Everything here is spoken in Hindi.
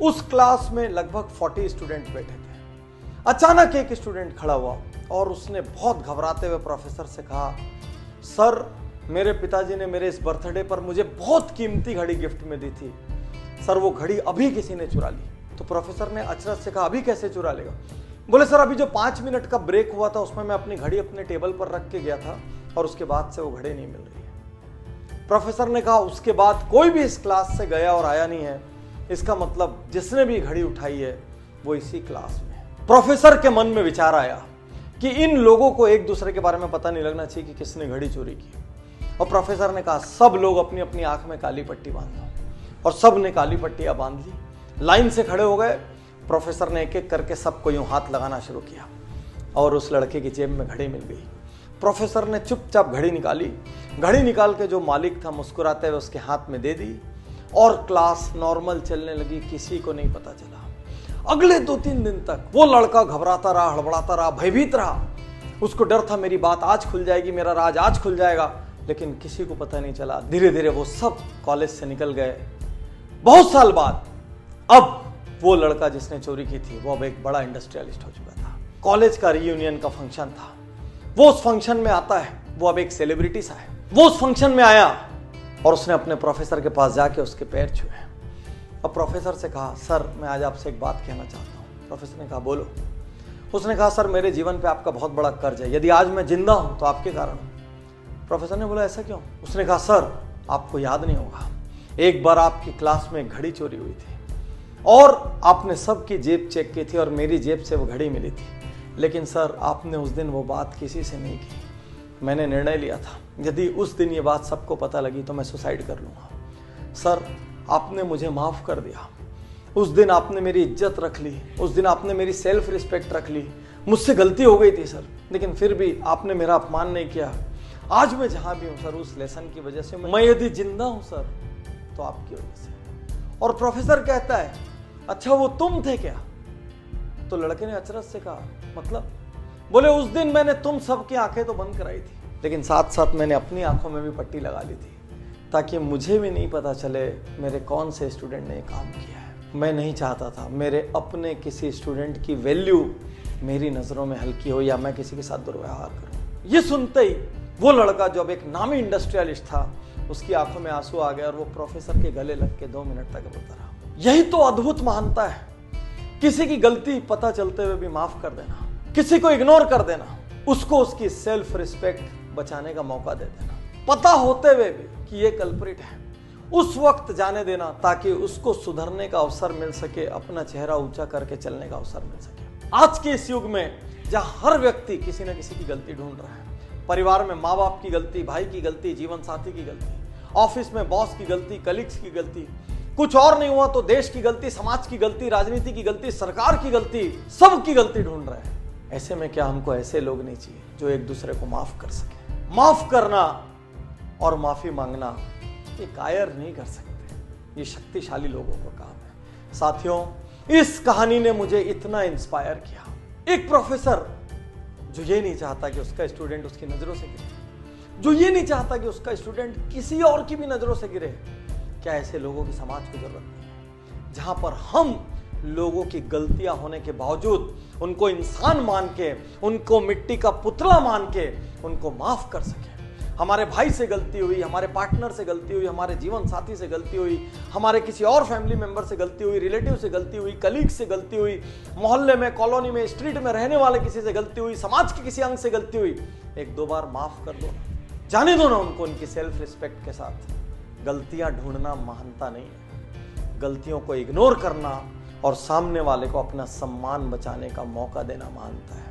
उस क्लास में लगभग 40 स्टूडेंट बैठे थे। अचानक एक स्टूडेंट खड़ा हुआ और उसने बहुत घबराते हुए प्रोफेसर से कहा, सर मेरे पिताजी ने मेरे इस बर्थडे पर मुझे बहुत कीमती घड़ी गिफ्ट में दी थी, सर वो घड़ी अभी किसी ने चुरा ली। तो प्रोफेसर ने अचरज से कहा, अभी कैसे चुरा लेगा? बोले, सर अभी जो 5 मिनट का ब्रेक हुआ था उसमें मैं अपनी घड़ी अपने टेबल पर रख के गया था और उसके बाद से वो घड़ी नहीं मिल रही है। प्रोफेसर ने कहा, उसके बाद कोई भी इस क्लास से गया और आया नहीं है, इसका मतलब जिसने भी घड़ी उठाई है वो इसी क्लास में है। प्रोफेसर के मन में विचार आया कि इन लोगों को एक दूसरे के बारे में पता नहीं लगना चाहिए कि किसने घड़ी चोरी की। और प्रोफेसर ने कहा, सब लोग अपनी अपनी आंख में काली पट्टी बांध लो। और सब ने काली पट्टियां बांध ली, लाइन से खड़े हो गए। प्रोफेसर ने एक एक करके सबको यूं हाथ लगाना शुरू किया और उस लड़के की जेब में घड़ी मिल गई। प्रोफेसर ने चुपचाप घड़ी निकाली, घड़ी निकाल के जो मालिक था मुस्कुराते हुए उसके हाथ में दे दी और क्लास नॉर्मल चलने लगी, किसी को नहीं पता चला। अगले 2-3 दिन तक वो लड़का घबराता रहा, हड़बड़ाता रहा, भयभीत रहा। उसको डर था मेरी बात आज खुल जाएगी, मेरा राज आज खुल जाएगा, लेकिन किसी को पता नहीं चला। धीरे धीरे वो सब कॉलेज से निकल गए। बहुत साल बाद अब वो लड़का जिसने चोरी की थी वो अब एक बड़ा इंडस्ट्रियलिस्ट हो चुका था। कॉलेज का रीयूनियन का फंक्शन था, वो उस फंक्शन में आता है, वो अब एक सेलिब्रिटी सा है। वो उस फंक्शन में आया और उसने अपने प्रोफेसर के पास जाके उसके पैर छुए। अब प्रोफेसर से कहा, सर मैं आज आपसे एक बात कहना चाहता हूँ। प्रोफेसर ने कहा, बोलो। उसने कहा, सर मेरे जीवन पे आपका बहुत बड़ा कर्ज है, यदि आज मैं जिंदा हूं तो आपके कारण हूं। प्रोफेसर ने बोला, ऐसा क्यों? उसने कहा, सर आपको याद नहीं होगा, एक बार आपकी क्लास में एक घड़ी चोरी हुई थी और आपने सबकी जेब चेक की थी और मेरी जेब से वो घड़ी मिली थी, लेकिन सर आपने उस दिन वो बात किसी से नहीं की। मैंने निर्णय लिया था यदि उस दिन ये बात सबको पता लगी तो मैं सुसाइड कर लूँगा। सर आपने मुझे माफ़ कर दिया, उस दिन आपने मेरी इज्जत रख ली, उस दिन आपने मेरी सेल्फ रिस्पेक्ट रख ली। मुझसे गलती हो गई थी सर, लेकिन फिर भी आपने मेरा अपमान नहीं किया। आज मैं जहाँ भी हूँ सर उस लेसन की वजह से, मैं यदि जिंदा हूँ सर तो आपकी वजह से। और प्रोफेसर कहता है, अच्छा वो तुम थे क्या? तो लड़के ने अचरज से कहा, मतलब? बोले, उस दिन मैंने तुम सबकी आंखें तो बंद कराई थी, लेकिन साथ साथ मैंने अपनी आंखों में भी पट्टी लगा ली थी ताकि मुझे भी नहीं पता चले मेरे कौन से स्टूडेंट ने काम किया है। मैं नहीं चाहता था मेरे अपने किसी स्टूडेंट की वैल्यू मेरी नज़रों में हल्की हो या मैं किसी के साथ दुर्व्यवहार करूं। ये सुनते ही वो लड़का जो अब एक नामी इंडस्ट्रियलिस्ट था, उसकी आंखों में आंसू आ गया और वो प्रोफेसर के गले लग के 2 मिनट तक रोता रहा। यही तो अद्भुत महानता है, किसी की गलती पता चलते हुए भी माफ कर देना, किसी को इग्नोर कर देना, उसको उसकी सेल्फ रिस्पेक्ट बचाने का मौका दे देना, पता होते हुए भी कि ये कल्प्रिट है, उस वक्त जाने देना ताकि उसको सुधरने का अवसर मिल सके, अपना चेहरा ऊंचा करके चलने का अवसर मिल सके। आज के इस युग में जहां हर व्यक्ति किसी न किसी की गलती ढूंढ रहा है, परिवार में माँ बाप की गलती, भाई की गलती, जीवन साथी की गलती, ऑफिस में बॉस की गलती, कलीग्स की गलती, कुछ और नहीं हुआ तो देश की गलती, समाज की गलती, राजनीति की गलती, सरकार की गलती, सबकी गलती ढूंढ रहे हैं। ऐसे में क्या हमको ऐसे लोग नहीं चाहिए जो एक दूसरे को माफ कर सके? माफ करना और माफी मांगना ये कायर नहीं कर सकते, ये शक्तिशाली लोगों का काम है। साथियों, इस कहानी ने मुझे इतना इंस्पायर किया। एक प्रोफेसर जो ये नहीं चाहता कि उसका स्टूडेंट उसकी नजरों से गिरे, जो ये नहीं चाहता कि उसका स्टूडेंट किसी और की भी नजरों से गिरे, क्या ऐसे लोगों की समाज को जरूरत नहीं है? जहां पर हम लोगों की गलतियां होने के बावजूद उनको इंसान मान के, उनको मिट्टी का पुतला मान के उनको माफ कर सके। हमारे भाई से गलती हुई, हमारे पार्टनर से गलती हुई, हमारे जीवन साथी से गलती हुई, हमारे किसी और फैमिली मेंबर से गलती हुई, रिलेटिव से गलती हुई, कलीग से गलती हुई, मोहल्ले में, कॉलोनी में, स्ट्रीट में रहने वाले किसी से गलती हुई, समाज के किसी अंग से गलती हुई, 1-2 बार माफ कर दो, जाने दो ना उनको उनकी सेल्फ रिस्पेक्ट के साथ। गलतियां ढूंढना महानता नहीं है, गलतियों को इग्नोर करना और सामने वाले को अपना सम्मान बचाने का मौका देना महानता है।